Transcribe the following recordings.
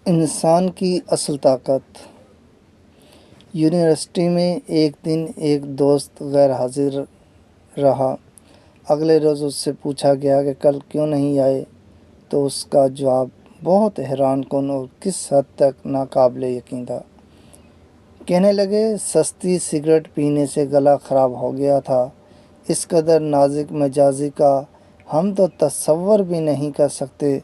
انسان کی اصل طاقت۔ یونیورسٹی میں ایک دن ایک دوست غیر حاضر رہا۔ اگلے روز اس سے پوچھا گیا کہ کل کیوں نہیں آئے تو اس کا جواب بہت حیران کن اور کس حد تک ناقابل یقین تھا۔ کہنے لگے سستی سگریٹ پینے سے گلا خراب ہو گیا تھا۔ اس قدر نازک مزاجی کا ہم تو تصور بھی نہیں کر سکتے،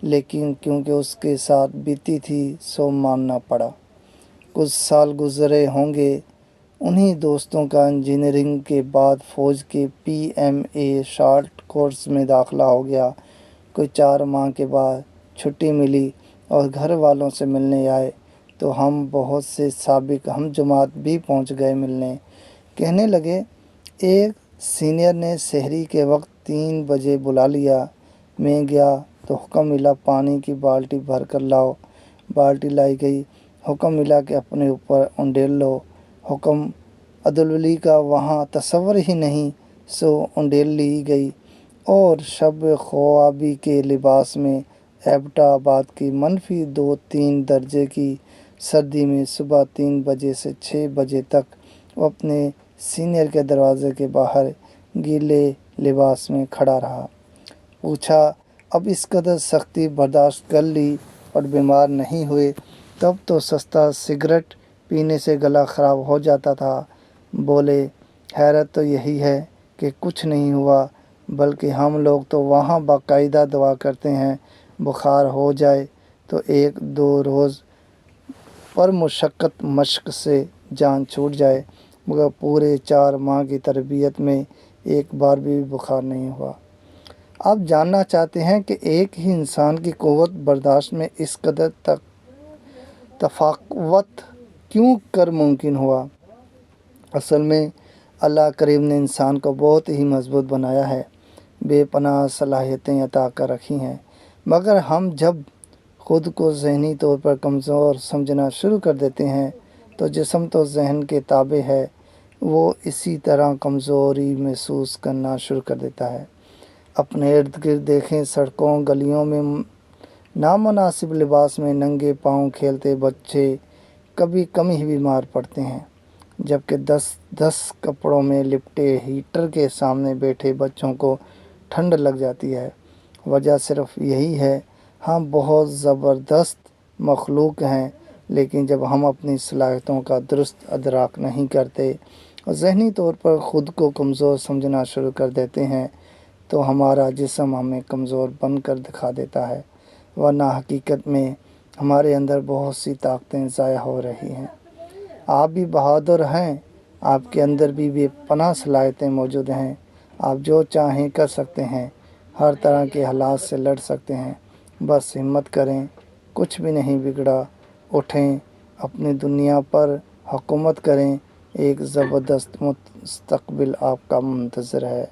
لیکن کیونکہ اس کے ساتھ بیتی تھی سو ماننا پڑا۔ کچھ سال گزرے ہوں گے، انہی دوستوں کا انجینئرنگ کے بعد فوج کے PMA شارٹ کورس میں داخلہ ہو گیا۔ کوئی 4 ماہ کے بعد چھٹی ملی اور گھر والوں سے ملنے آئے تو ہم بہت سے سابق ہم جماعت بھی پہنچ گئے ملنے۔ کہنے لگے ایک سینئر نے سحری کے وقت 3 بجے بلا لیا۔ میں گیا تو حکم ملا پانی کی بالٹی بھر کر لاؤ۔ بالٹی لائی گئی۔ حکم ملا کہ اپنے اوپر انڈیل لو۔ حکم عدلولی کا وہاں تصور ہی نہیں، سو انڈیل لی گئی اور شب خوابی کے لباس میں ایبٹ آباد کی -2-3 درجے کی سردی میں صبح 3 بجے سے 6 بجے تک وہ اپنے سینئر کے دروازے کے باہر گیلے لباس میں کھڑا رہا۔ پوچھا اب اس قدر سختی برداشت کر لی اور بیمار نہیں ہوئے؟ تب تو سستا سگریٹ پینے سے گلا خراب ہو جاتا تھا۔ بولے حیرت تو یہی ہے کہ کچھ نہیں ہوا، بلکہ ہم لوگ تو وہاں باقاعدہ دعا کرتے ہیں بخار ہو جائے تو 1-2 روز پر مشق سے جان چھوٹ جائے، مگر پورے 4 ماہ کی تربیت میں ایک بار بھی بخار نہیں ہوا۔ آپ جاننا چاہتے ہیں کہ ایک ہی انسان کی قوت برداشت میں اس قدر تفاوت کیوں کر ممکن ہوا؟ اصل میں اللہ کریم نے انسان کو بہت ہی مضبوط بنایا ہے، بے پناہ صلاحیتیں عطا کر رکھی ہیں، مگر ہم جب خود کو ذہنی طور پر کمزور سمجھنا شروع کر دیتے ہیں تو جسم تو ذہن کے تابع ہے، وہ اسی طرح کمزوری محسوس کرنا شروع کر دیتا ہے۔ اپنے ارد گرد دیکھیں، سڑکوں گلیوں میں نامناسب لباس میں ننگے پاؤں کھیلتے بچے کبھی کم ہی بیمار پڑتے ہیں، جبکہ 10 کپڑوں میں لپٹے ہیٹر کے سامنے بیٹھے بچوں کو ٹھنڈ لگ جاتی ہے۔ وجہ صرف یہی ہے، ہم بہت زبردست مخلوق ہیں، لیکن جب ہم اپنی صلاحیتوں کا درست ادراک نہیں کرتے اور ذہنی طور پر خود کو کمزور سمجھنا شروع کر دیتے ہیں تو ہمارا جسم ہمیں کمزور بن کر دکھا دیتا ہے، ورنہ حقیقت میں ہمارے اندر بہت سی طاقتیں ضائع ہو رہی ہیں۔ آپ بھی بہادر ہیں، آپ کے اندر بھی بے پناہ صلاحیتیں موجود ہیں، آپ جو چاہیں کر سکتے ہیں، ہر طرح کے حالات سے لڑ سکتے ہیں، بس ہمت کریں، کچھ بھی نہیں بگڑا، اٹھیں، اپنی دنیا پر حکومت کریں، ایک زبردست مستقبل آپ کا منتظر ہے۔